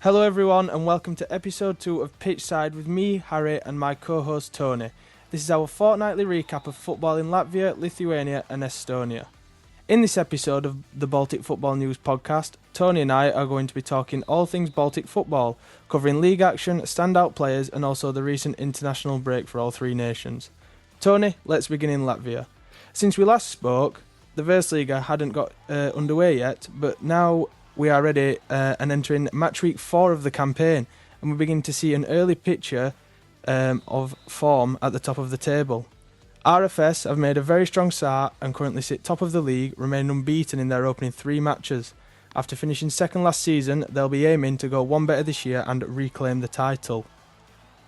Hello everyone and welcome to episode 2 of Pitchside with me, Harry, and my co-host Tony. This is our fortnightly recap of football in Latvia, Lithuania and Estonia. In this episode of the Baltic Football News podcast, Tony and I are going to be talking all things Baltic football, covering league action, standout players and also the recent international break for all three nations. Tony, let's begin in Latvia. Since we last spoke, the Versliga hadn't got underway yet, but now we are ready and entering match week 4 of the campaign, and we begin to see an early picture of form at the top of the table. RFS have made a very strong start and currently sit top of the league, remaining unbeaten in their opening 3 matches. After finishing second last season, they'll be aiming to go one better this year and reclaim the title.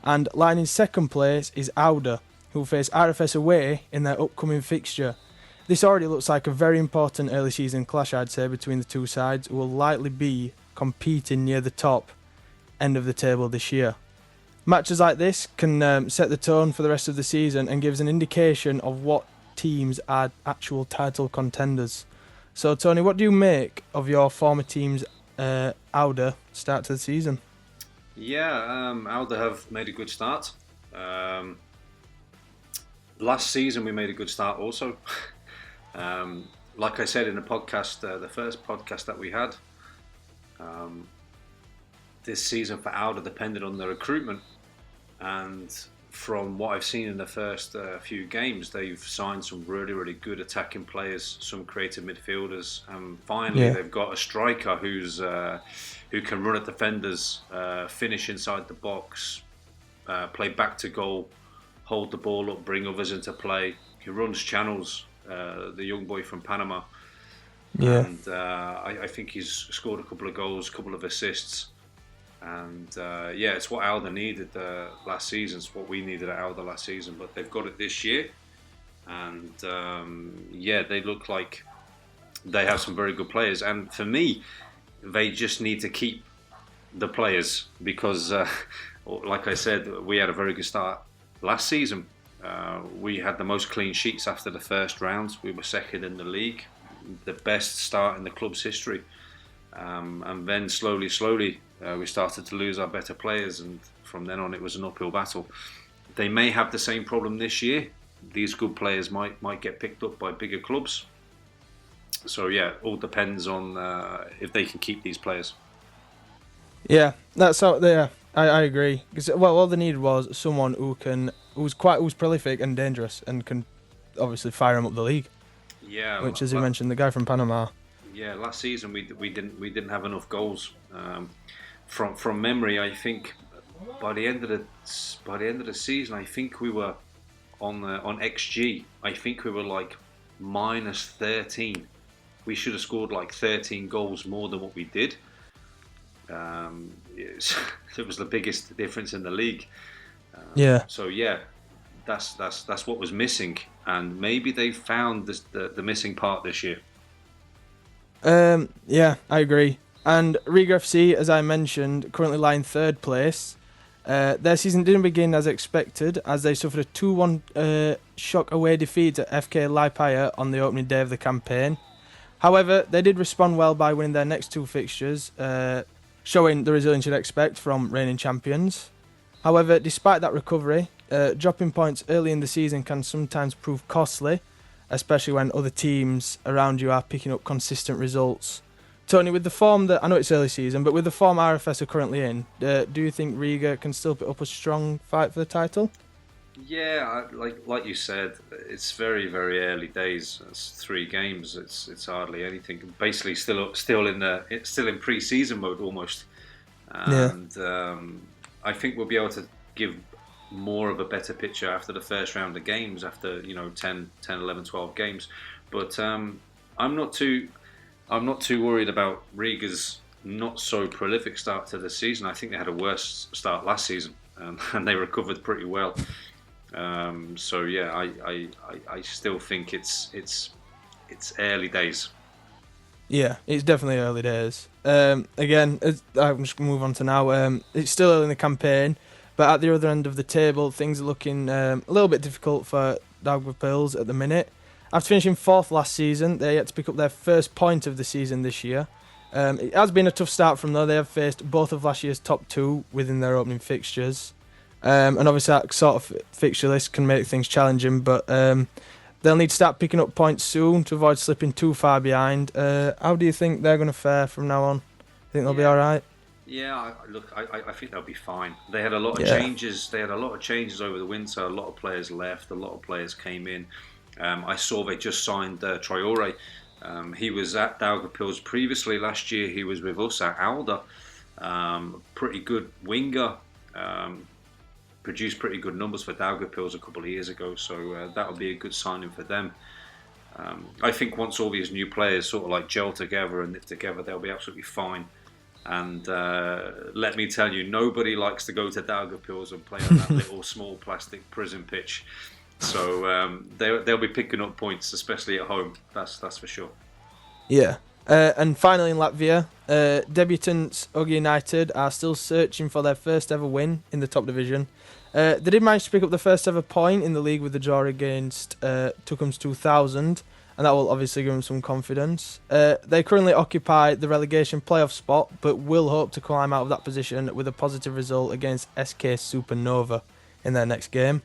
And lying in second place is Auda, who face RFS away in their upcoming fixture. This already looks like a very important early season clash, I'd say, between the two sides, who will likely be competing near the top end of the table this year. Matches like this can set the tone for the rest of the season and gives an indication of what teams are actual title contenders. So, Tony, what do you make of your former team's Auda start to the season? Yeah, Auda have made a good start. Last season we made a good start also. Like I said in the podcast, the first podcast that we had, this season for Auda depended on the recruitment, and from what I've seen in the first few games, they've signed some really good attacking players, some creative midfielders, and finally they've got a striker who can run at defenders, finish inside the box, play back to goal, hold the ball up, bring others into play. He runs channels. The young boy from Panama, and I think he's scored a couple of goals, a couple of assists, and it's what Auda needed last season. It's what we needed at Auda last season, but they've got it this year, and they look like they have some very good players. And for me, they just need to keep the players because, like I said, we had a very good start last season. We had the most clean sheets after the first round. We were second in the league, the best start in the club's history. And then slowly, we started to lose our better players, and from then on it was an uphill battle. They may have the same problem this year. These good players might get picked up by bigger clubs. So all depends on if they can keep these players. Yeah, that's how. Yeah, I agree. Because all they needed was someone who's prolific and dangerous and can obviously fire him up the league. Yeah, which, as you mentioned, the guy from Panama. Yeah, last season we didn't have enough goals. From memory, I think by the end of the season, I think we were on XG. I think we were like minus 13. We should have scored like 13 goals more than what we did. It was the biggest difference in the league. So that's what was missing, and maybe they found the missing part this year. I agree. And Riga FC, as I mentioned, currently lie in third place. Their season didn't begin as expected, as they suffered a 2-1 shock away defeat at FK Liepāja on the opening day of the campaign. However, they did respond well by winning their next 2 fixtures, showing the resilience you'd expect from reigning champions. However, despite that recovery, dropping points early in the season can sometimes prove costly, especially when other teams around you are picking up consistent results. Tony, with the form that, I know it's early season, but with the form RFS are currently in, do you think Riga can still put up a strong fight for the title? Yeah, like you said, it's very early days. It's 3 games. It's hardly anything. Basically, still in pre-season mode almost. And I think we'll be able to give more of a better picture after the first round of games, after 10, 11, 12 games. But I'm not too worried about Riga's not so prolific start to the season. I think they had a worse start last season, and they recovered pretty well. I still think it's early days. Yeah, it's definitely early days. Again, I'm just going to move on to now. It's still early in the campaign, but at the other end of the table, things are looking a little bit difficult for Daugavpils at the minute. After finishing 4th last season, they're yet to pick up their first point of the season this year. It has been a tough start from though. They have faced both of last year's top two within their opening fixtures. And obviously that sort of fixture list can make things challenging, but they'll need to start picking up points soon to avoid slipping too far behind. How do you think they're going to fare from now on? Think they'll be all right? Yeah, I think they'll be fine. They had a lot of changes. They had a lot of changes over the winter. A lot of players left. A lot of players came in. I saw they just signed Traore. He was at Daugavpils previously last year. He was with us at Auda. Pretty good winger. Produced pretty good numbers for Daugavpils a couple of years ago. So that'll be a good signing for them. I think once all these new players sort of like gel together and knit together, they'll be absolutely fine. And let me tell you, nobody likes to go to Daugavpils and play on that little small plastic prison pitch. So they'll be picking up points, especially at home. That's for sure. Yeah. And finally in Latvia, debutants Nõmme United are still searching for their first ever win in the top division. They did manage to pick up the first ever point in the league with the draw against Tukums 2000. And that will obviously give them some confidence. They currently occupy the relegation playoff spot, but will hope to climb out of that position with a positive result against SK Supernova in their next game.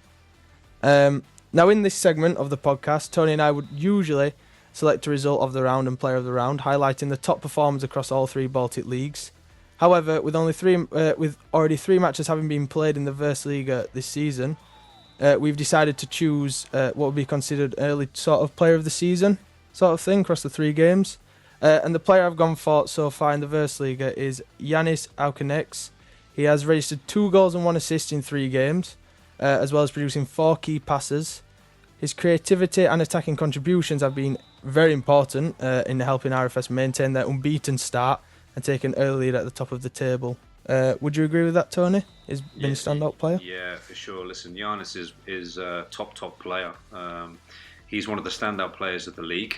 Now, in this segment of the podcast, Tony and I would usually select a result of the round and player of the round, highlighting the top performers across all three Baltic leagues. However, with already three matches having been played in the Versliga this season, we've decided to choose what would be considered early sort of player of the season sort of thing across the three games. And the player I've gone for so far in the Versliga is Ikaunieks. He has registered 2 goals and 1 assist in 3 games, as well as producing 4 key passes. His creativity and attacking contributions have been very important in helping RFS maintain their unbeaten start and take an early lead at the top of the table. Would you agree with that, Tony? He's been a standout player? Yeah, for sure. Listen, Giannis is a top player. He's one of the standout players of the league.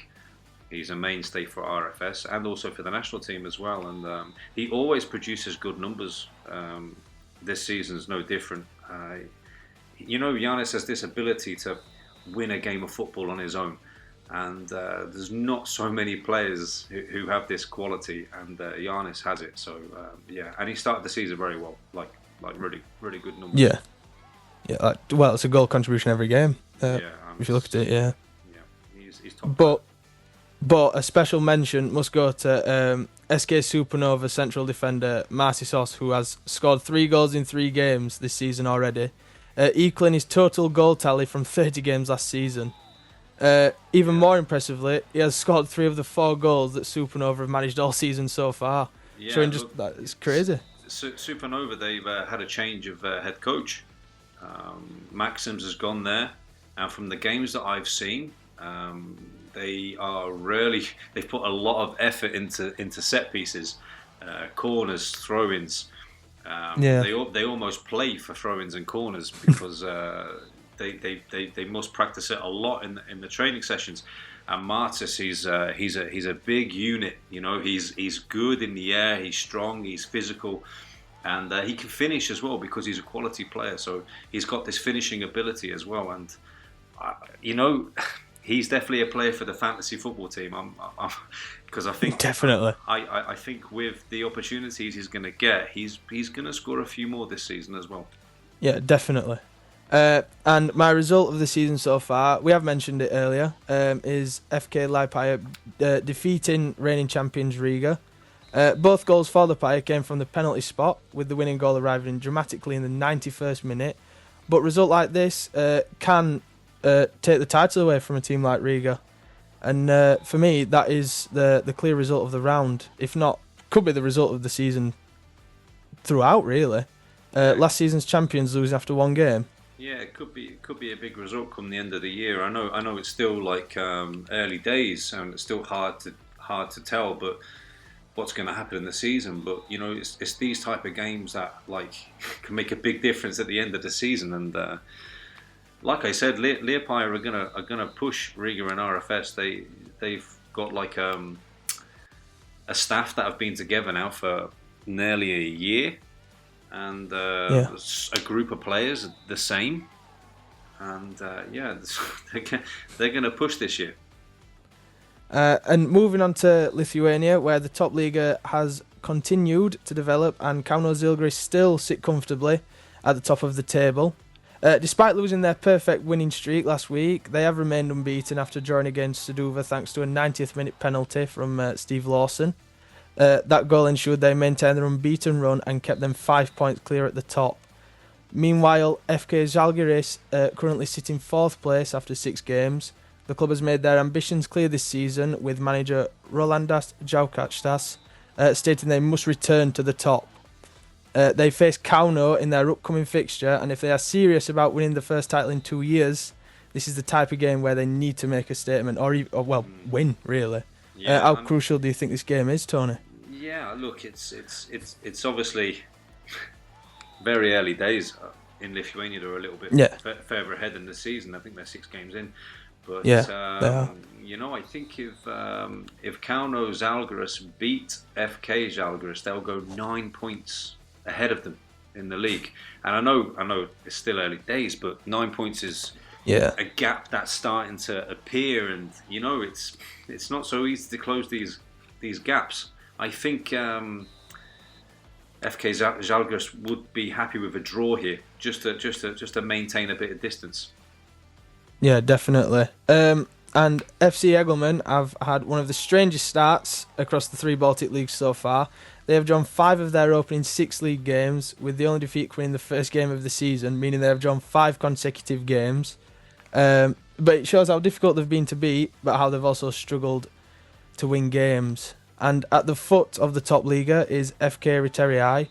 He's a mainstay for RFS and also for the national team as well. And he always produces good numbers. This season's no different. Giannis has this ability to win a game of football on his own. And there's not so many players who have this quality, and Giannis has it. So and he started the season very well, like really good numbers. Yeah. Well, it's a goal contribution every game. If you look at it, yeah. He's top. But a special mention must go to SK Supernova central defender Marcisos, who has scored 3 goals in 3 games this season already, equaling his total goal tally from 30 games last season. Even more impressively, he has scored 3 of the 4 goals that Supernova have managed all season so far. Showing just that it's crazy. Supernova, they've had a change of head coach. Maxims has gone there, and from the games that I've seen, they've put a lot of effort into set pieces, corners, throw-ins. They almost play for throw-ins and corners because they must practice it a lot in the training sessions. And Martis, he's a big unit. He's good in the air. He's strong. He's physical, and he can finish as well because he's a quality player. So he's got this finishing ability as well. And he's definitely a player for the fantasy football team. Because I think definitely. I think with the opportunities he's going to get, he's going to score a few more this season as well. Yeah, definitely. And my result of the season so far, we have mentioned it earlier, is FK Liepāja defeating reigning champions Riga. Both goals for Liepāja came from the penalty spot, with the winning goal arriving dramatically in the 91st minute. But a result like this can take the title away from a team like Riga. And for me, that is the clear result of the round. If not, could be the result of the season throughout, really. Last season's champions lose after 1 game. Yeah, it could be a big result come the end of the year. I know it's still like early days and it's still hard to tell, but what's going to happen in the season. But it's these type of games that can make a big difference at the end of the season. And like I said, Liepāja are gonna push Riga and RFS. They've got a staff that have been together now for nearly a year. And a group of players the same, and they're going to push this year. And moving on to Lithuania, where the top Liga has continued to develop, and Kauno Žalgiris still sit comfortably at the top of the table. Despite losing their perfect winning streak last week, they have remained unbeaten after drawing against Suduva thanks to a 90th minute penalty from Steve Lawson. That goal ensured they maintained their unbeaten run and kept them 5 points clear at the top. Meanwhile, FK Žalgiris currently sit in 4th place after 6 games. The club has made their ambitions clear this season, with manager Rolandas Džaukačs stating they must return to the top. They face Kauno in their upcoming fixture, and if they are serious about winning the first title in 2 years, this is the type of game where they need to make a statement, or win, really. Yeah, how crucial do you think this game is, Tony? Yeah, look, it's obviously very early days in Lithuania. They're a little bit further ahead in the season. I think they're 6 games in. But they are. I think if Kauno Žalgiris beat FK Žalgiris, they'll go 9 points ahead of them in the league. And I know it's still early days, but 9 points is a gap that's starting to appear, and it's not so easy to close these gaps. I think FK Žalgiris would be happy with a draw here, just to maintain a bit of distance. Yeah, definitely. And FC Hegelmann have had one of the strangest starts across the 3 Baltic leagues so far. They have drawn 5 of their opening 6 league games, with the only defeat coming in the first game of the season, meaning they have drawn 5 consecutive games. But it shows how difficult they've been to beat, but how they've also struggled to win games. And at the foot of the top Liga is FK Riteriai.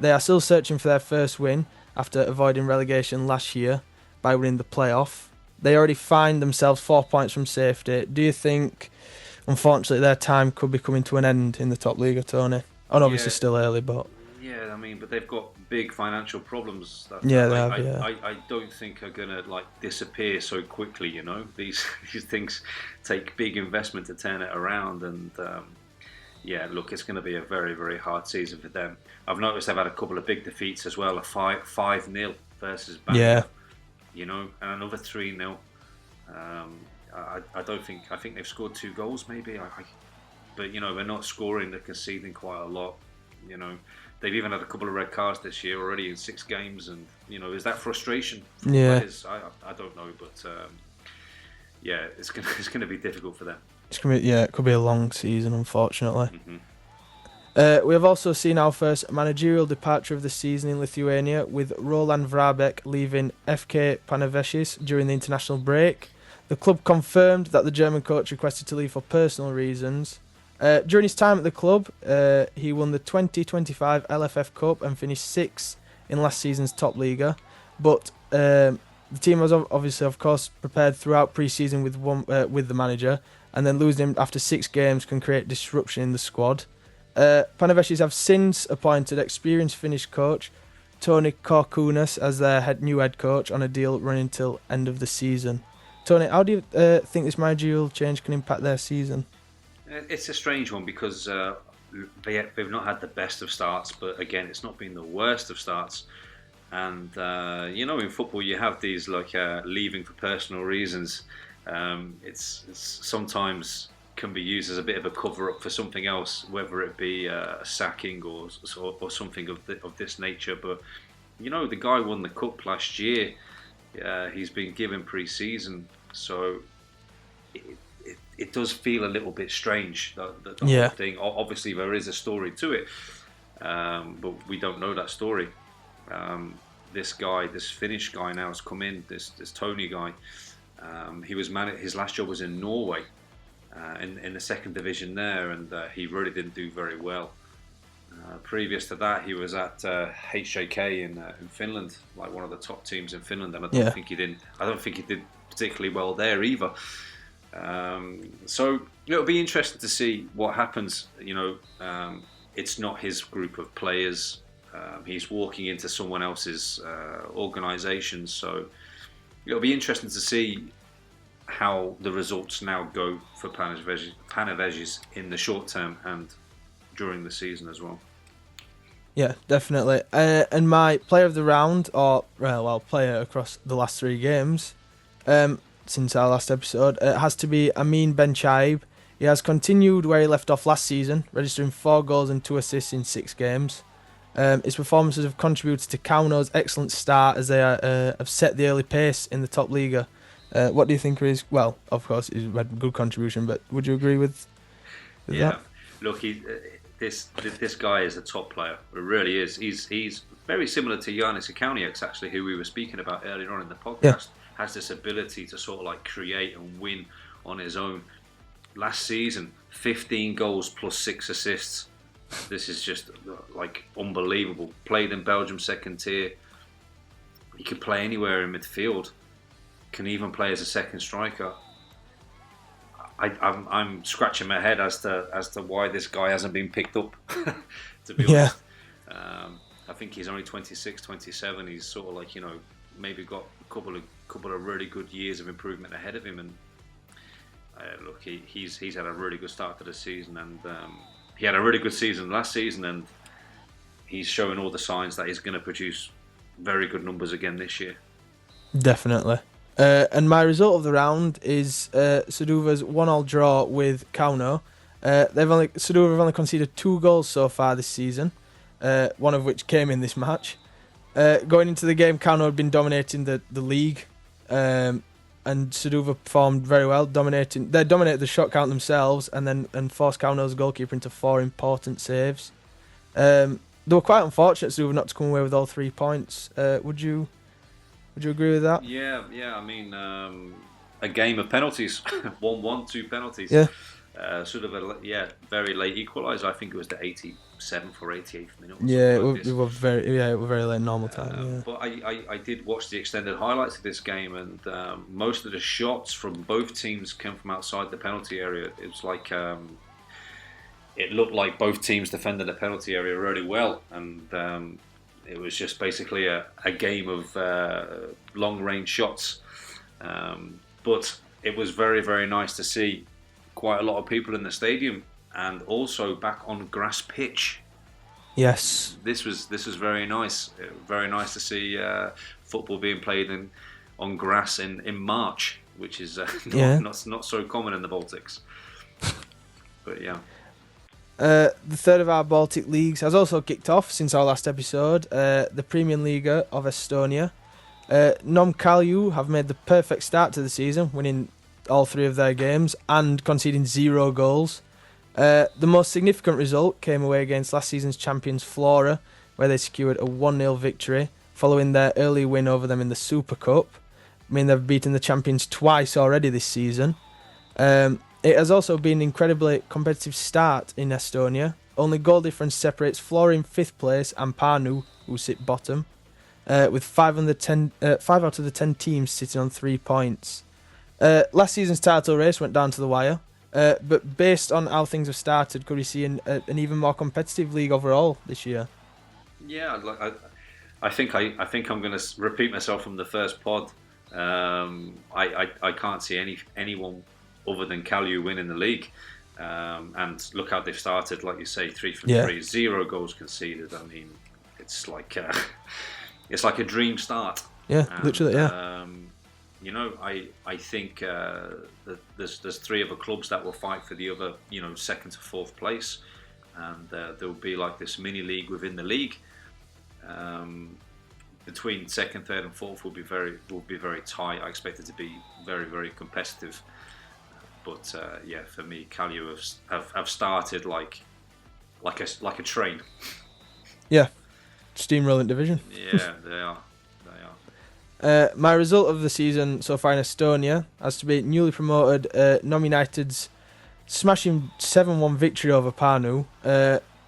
They are still searching for their first win after avoiding relegation last year by winning the playoff. They already find themselves 4 points from safety. Do you think, unfortunately, their time could be coming to an end in the top Liga, Tony? And obviously still early, but... Yeah, but they've got big financial problems. I don't think are going to disappear so quickly, These things take big investment to turn it around, and... look, it's going to be a very, very hard season for them. I've noticed they've had a couple of big defeats as well, a 5-0 versus Panama, and another 3-0. I think they've scored 2 goals maybe, but they're not scoring, they're conceding quite a lot. They've even had a couple of red cards this year already in 6 games, and is that frustration from players? I don't know, but it's going to be difficult for them. It could be a long season, unfortunately. We have also seen our first managerial departure of the season in Lithuania, with Roland Vrabek leaving FK Panevėžys during the international break. The club confirmed that the German coach requested to leave for personal reasons. During his time at the club, he won the 2025 LFF Cup and finished 6th in last season's top Liga. But the team was obviously, of course, prepared throughout pre-season with the manager, and then losing him after 6 games can create disruption in the squad. Panevėžys have since appointed experienced Finnish coach Toni Korkunas as their new head coach on a deal running till end of the season. Tony, how do you think this managerial change can impact their season? It's a strange one because they've not had the best of starts, but again, it's not been the worst of starts. And in football, you have these leaving for personal reasons. It's sometimes can be used as a bit of a cover-up for something else, whether it be a sacking or something of this nature. But the guy won the cup last year. He's been given pre-season, so it does feel a little bit strange, the whole thing. Obviously, there is a story to it, but we don't know that story. This Finnish guy now has come in, this Tony guy. His last job was in Norway, in the 2nd division there, and he really didn't do very well. Previous to that, he was at HJK in Finland, one of the top teams in Finland, and I don't think he did particularly well there either. So it'll be interesting to see what happens. It's not his group of players. He's walking into someone else's organisation, so it'll be interesting to see how the results now go for Panevėžys in the short term and during the season as well. Yeah, definitely. And my player of the round, or player across the last 3 games since our last episode, has to be Benchaib. He has continued where he left off last season, registering 4 goals and 2 assists in 6 games. His performances have contributed to Kauno's excellent start as they have set the early pace in the top Liga. What do you think of his... Well, of course, he's had a good contribution, but would you agree with that? Look, this guy is a top player. It really is. He's very similar to Ikaunieks, actually, who we were speaking about earlier on in the podcast. Yeah. Has this ability to sort of like create and win on his own. Last season, 15 goals plus 6 assists. This is just like unbelievable. Played in Belgium second tier. He can play anywhere in midfield. Can even play as a second striker. I'm scratching my head as to why this guy hasn't been picked up. To be honest, I think he's only 26, 27. He's sort of like, maybe got a couple of really good years of improvement ahead of him. And look, he's had a really good start to the season, and he had a really good season last season, and he's showing all the signs that he's going to produce very good numbers again this year. Definitely. And my result of the round is Suduva's 1-1 draw with Kauno. Suduva have only conceded 2 goals so far this season, one of which came in this match. Going into the game, Kauno had been dominating the league, and Suduva performed very well, dominated the shot count themselves, and forced Kauno's goalkeeper into 4 important saves. They were quite unfortunate, Suduva, not to come away with all 3 points. Would you agree with that? Yeah. I mean, a game of penalties, 1-1, 2 penalties. Yeah. Sort of a very late equaliser. I think it was the 87th or 88th minute. Yeah, it was very late normal time. But I did watch the extended highlights of this game, and most of the shots from both teams came from outside the penalty area. It was like it looked like both teams defended the penalty area really well, and it was just basically a game of long-range shots. But it was very, very nice to see quite a lot of people in the stadium, and also back on grass pitch. Yes. This was very nice. Very nice to see football being played on grass in March, which is not so common in the Baltics. But yeah. The third of our Baltic leagues has also kicked off since our last episode, the Premium Liga of Estonia. Nõmme Kalju have made the perfect start to the season, winning all 3 of their games and conceding 0 goals. The most significant result came away against last season's champions Flora, where they secured a 1-0 victory following their early win over them in the Super Cup. I mean, they've beaten the champions twice already this season. It has also been an incredibly competitive start in Estonia. Only goal difference separates Flora in 5th place and Pärnu, who sit bottom, with 5 out of the 10 teams sitting on 3 points. Last season's title race went down to the wire, but based on how things have started, could we see an even more competitive league overall this year? Yeah, I think I'm going to repeat myself from the first pod. I can't see anyone other than Kalju winning the league, and look how they've started. Like you say, 3 from 3, 0 goals conceded. I mean, it's like a dream start. Yeah, and, literally. Yeah. I think that there's 3 other clubs that will fight for the other, 2nd to 4th place, and there will be like this mini league within the league. Between 2nd, 3rd, and 4th will be very tight. I expect it to be very, very competitive. But for me, Kalju have started like a train. Yeah, steamrolling division. Yeah, they are. My result of the season so far in Estonia has to be newly promoted Nomme United's smashing 7-1 victory over Pärnu.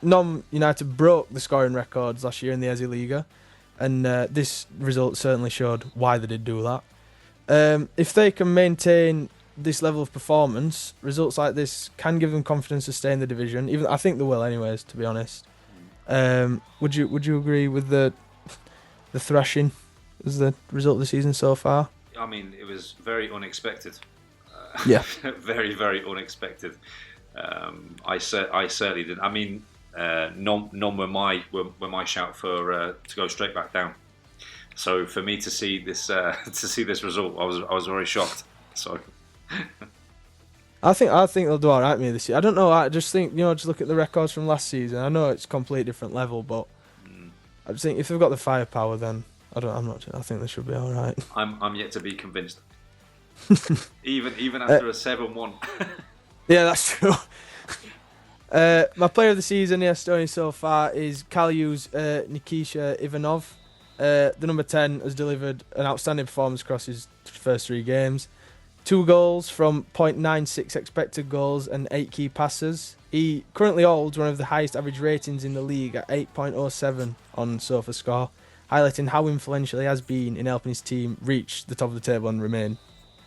Nomme United broke the scoring records last year in the Esi Liga, and this result certainly showed why they did do that. If they can maintain this level of performance, results like this can give them confidence to stay in the division. Even I think they will, anyways. To be honest, would you agree with the thrashing as the result of the season so far? I mean, it was very unexpected. Yeah, very, very unexpected. I certainly didn't. I mean, none were my shout for to go straight back down. So for me to see this result, I was very shocked. So. I think they'll do all right me this year. I don't know. I just think just look at the records from last season. I know it's a completely different level, but I just think if they've got the firepower, then I think they should be all right. I'm yet to be convinced. even after a 7-1. Yeah, that's true. My player of the season in Estonia so far is Kalju's Nikita Ivanov. The number 10 has delivered an outstanding performance across his first 3 games. 2 goals from .96 expected goals and 8 key passes. He currently holds one of the highest average ratings in the league at 8.07 on SofaScore, highlighting how influential he has been in helping his team reach the top of the table and remain,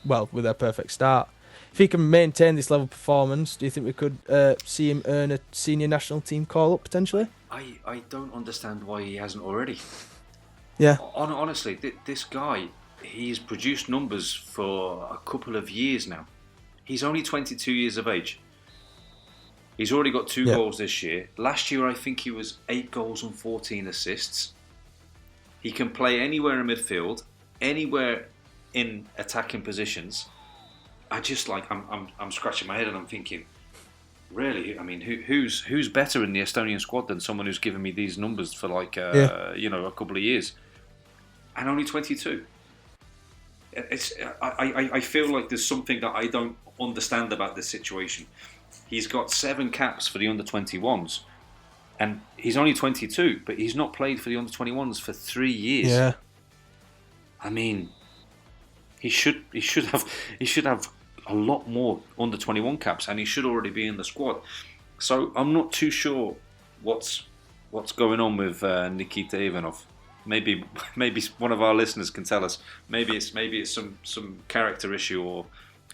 with their perfect start. If he can maintain this level of performance, do you think we could see him earn a senior national team call-up potentially? I don't understand why he hasn't already. Yeah. Honestly, this guy, he's produced numbers for a couple of years now. He's only 22 years of age. He's already got 2 goals this year. Last year, I think he was 8 goals and 14 assists. He can play anywhere in midfield, anywhere in attacking positions. I'm scratching my head and I'm thinking, really? I mean, who's better in the Estonian squad than someone who's given me these numbers for a couple of years, and only 22? I feel like there's something that I don't understand about this situation. He's got 7 caps for the under-21s, and he's only 22, but he's not played for the under-21s for 3 years. Yeah. I mean, he should have a lot more under-21 caps, and he should already be in the squad. So I'm not too sure what's going on with Nikita Ivanov. Maybe one of our listeners can tell us. Maybe it's some character issue, or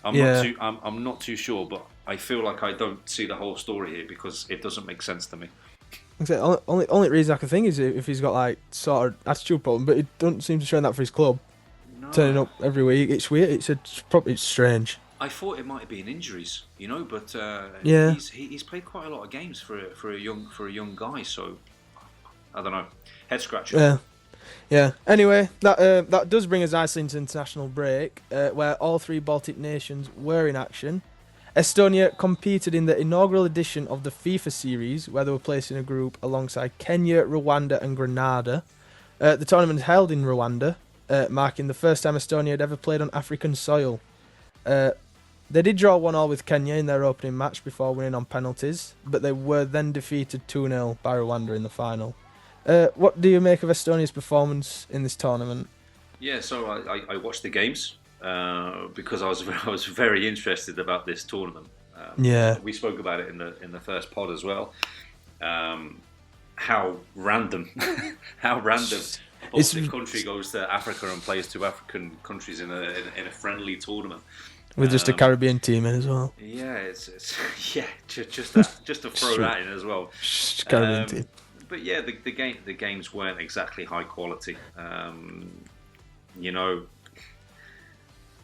I'm not too sure. But I feel like I don't see the whole story here because it doesn't make sense to me. Only reason I can think is if he's got sort of attitude problem, but he doesn't seem to show that for his club. No. Turning up every week, it's weird. It's strange. I thought it might have been injuries, but he's played quite a lot of games for a young guy. So I don't know, head scratcher. Yeah. Anyway, that does bring us nicely into international break, where all 3 Baltic nations were in action. Estonia competed in the inaugural edition of the FIFA series, where they were placed in a group alongside Kenya, Rwanda, and Grenada. The tournament was held in Rwanda, marking the first time Estonia had ever played on African soil. They did draw 1-1 with Kenya in their opening match before winning on penalties, but they were then defeated 2-0 by Rwanda in the final. What do you make of Estonia's performance in this tournament? Yeah, so I watched the games because I was very interested about this tournament. We spoke about it in the first pod as well. How random a Baltic country goes to Africa and plays 2 African countries in a friendly tournament. With just a Caribbean team in as well. Yeah, it's just to throw that in as well. Caribbean team. But yeah, the games weren't exactly high quality.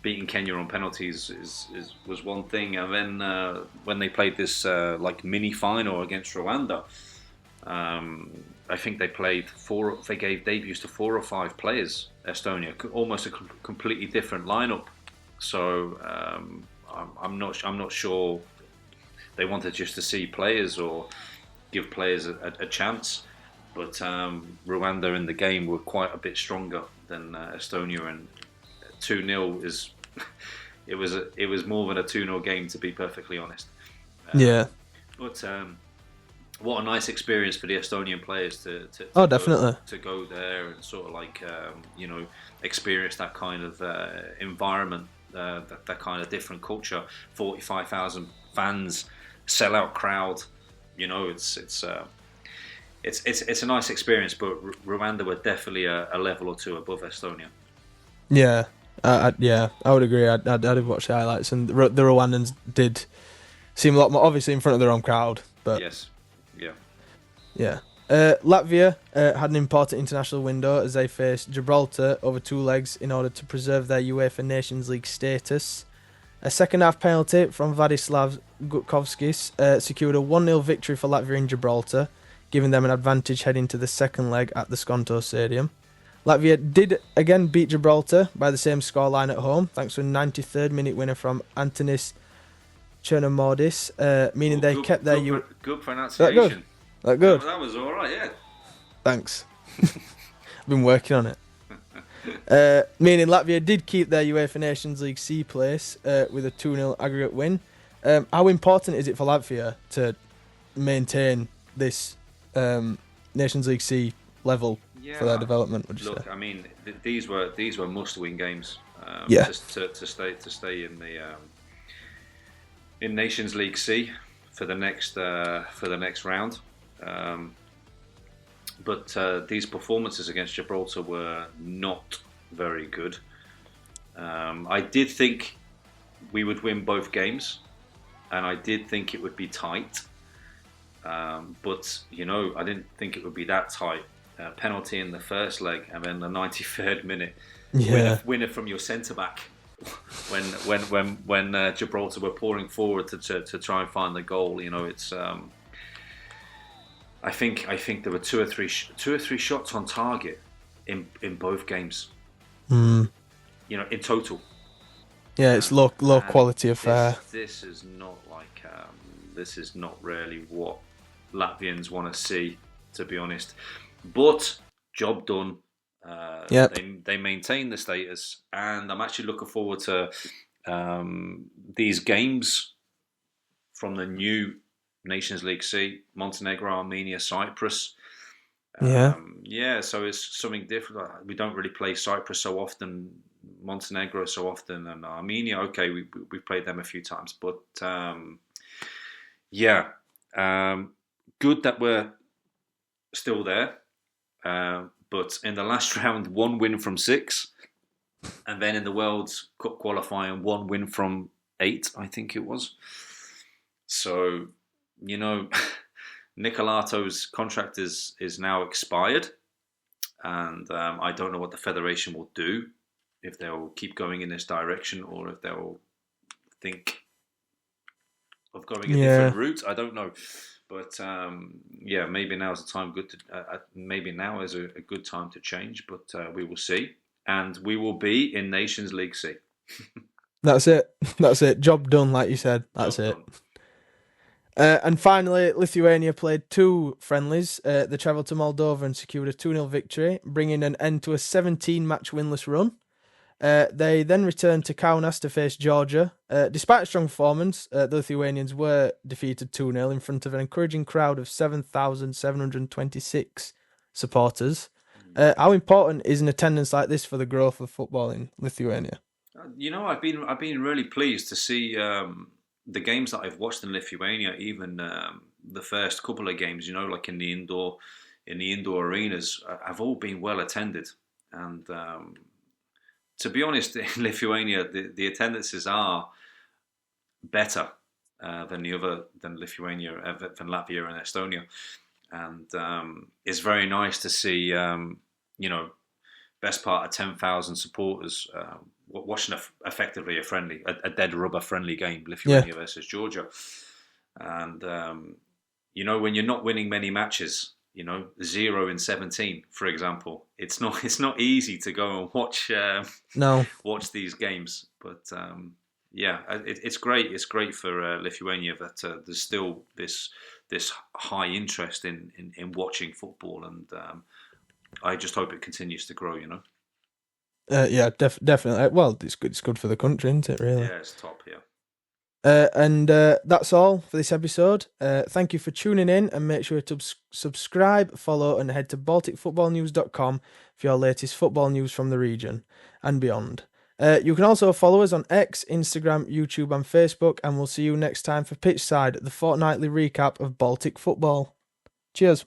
Beating Kenya on penalties was one thing, and then when they played this mini final against Rwanda, I think they played 4. They gave debuts to 4 or 5 players. Estonia, almost a completely different lineup. So I'm not sure they wanted just to see players or give players a chance. But Rwanda in the game were quite a bit stronger than Estonia, and 2-0 is it was more than a 2-0 game, to be perfectly honest. But what a nice experience for the Estonian players to definitely go there and sort of experience that kind of environment. That kind of different culture, 45,000 fans, sellout crowd. It's a nice experience, but Rwanda were definitely a level or 2 above Estonia. Yeah, I would agree. I did watch the highlights, and the Rwandans did seem a lot more obviously in front of their own crowd. But yes, yeah. Latvia had an important international window as they faced Gibraltar over 2 legs in order to preserve their UEFA Nations League status. A second-half penalty from Vladislav Gutkovskis secured a 1-0 victory for Latvia in Gibraltar, giving them an advantage heading to the second leg at the Skonto Stadium. Latvia did again beat Gibraltar by the same scoreline at home, thanks to a 93rd minute winner from Antonis Chernomordis, meaning they kept their... Good pronunciation. That good? That was all right, yeah. Thanks. I've been working on it. Meaning Latvia did keep their UEFA Nations League C place with a 2-0 aggregate win. How important is it for Latvia to maintain this Nations League C level for their development? Would you say? Look, I mean, these were must-win games. To stay in the in Nations League C for the next round. But these performances against Gibraltar were not very good. I did think we would win both games, and I did think it would be tight. But I didn't think it would be that tight. Penalty in the first leg, and then the 93rd minute, winner from your centre back. When Gibraltar were pouring forward to try and find the goal, it's. I think there were two or three shots on target in both games. In total. Yeah, it's low quality affair. This is not like this is not really what Latvians want to see, to be honest. But job done. They maintain the status, and I'm actually looking forward to these games from the new Nations League C: Montenegro, Armenia, Cyprus. So it's something different. We don't really play Cyprus so often, Montenegro so often, and Armenia. Okay, we've played them a few times, but good that we're still there. But in the last round, 1 win from 6, and then in the World Cup qualifying, 1 win from 8, I think it was. So, Nicolato's contract is now expired, and I don't know what the federation will do, if they'll keep going in this direction or if they'll think of going a different route. I don't know. But maybe now is the time. Maybe now is a good time to change. But we will see, and we will be in Nations League C. That's it. Job done, like you said. That's it. And finally, Lithuania played 2 friendlies. They travelled to Moldova and secured a 2-0 victory, bringing an end to a 17-match winless run. They then returned to Kaunas to face Georgia. Despite a strong performance, the Lithuanians were defeated 2-0 in front of an encouraging crowd of 7,726 supporters. How important is an attendance like this for the growth of football in Lithuania? I've been really pleased to see the games that I've watched in Lithuania. Even the first couple of games, like in the indoor arenas, have all been well attended. And to be honest, in Lithuania, the attendances are better than Lithuania, than Latvia and Estonia, and it's very nice to see, best part of 10,000 supporters watching effectively a dead rubber friendly game, Lithuania versus Georgia, and when you're not winning many matches. 0 in 17, for example. It's not easy to go and watch these games, but it's great. It's great for Lithuania that there's still this high interest in watching football, and I just hope it continues to grow. Definitely. Well, it's good. It's good for the country, isn't it? Really. Yeah, it's top. Yeah. And that's all for this episode. Thank you for tuning in, and make sure to subscribe, follow, and head to BalticFootballNews.com for your latest football news from the region and beyond. You can also follow us on X, Instagram, YouTube, and Facebook, and we'll see you next time for Pitchside, the fortnightly recap of Baltic football. Cheers.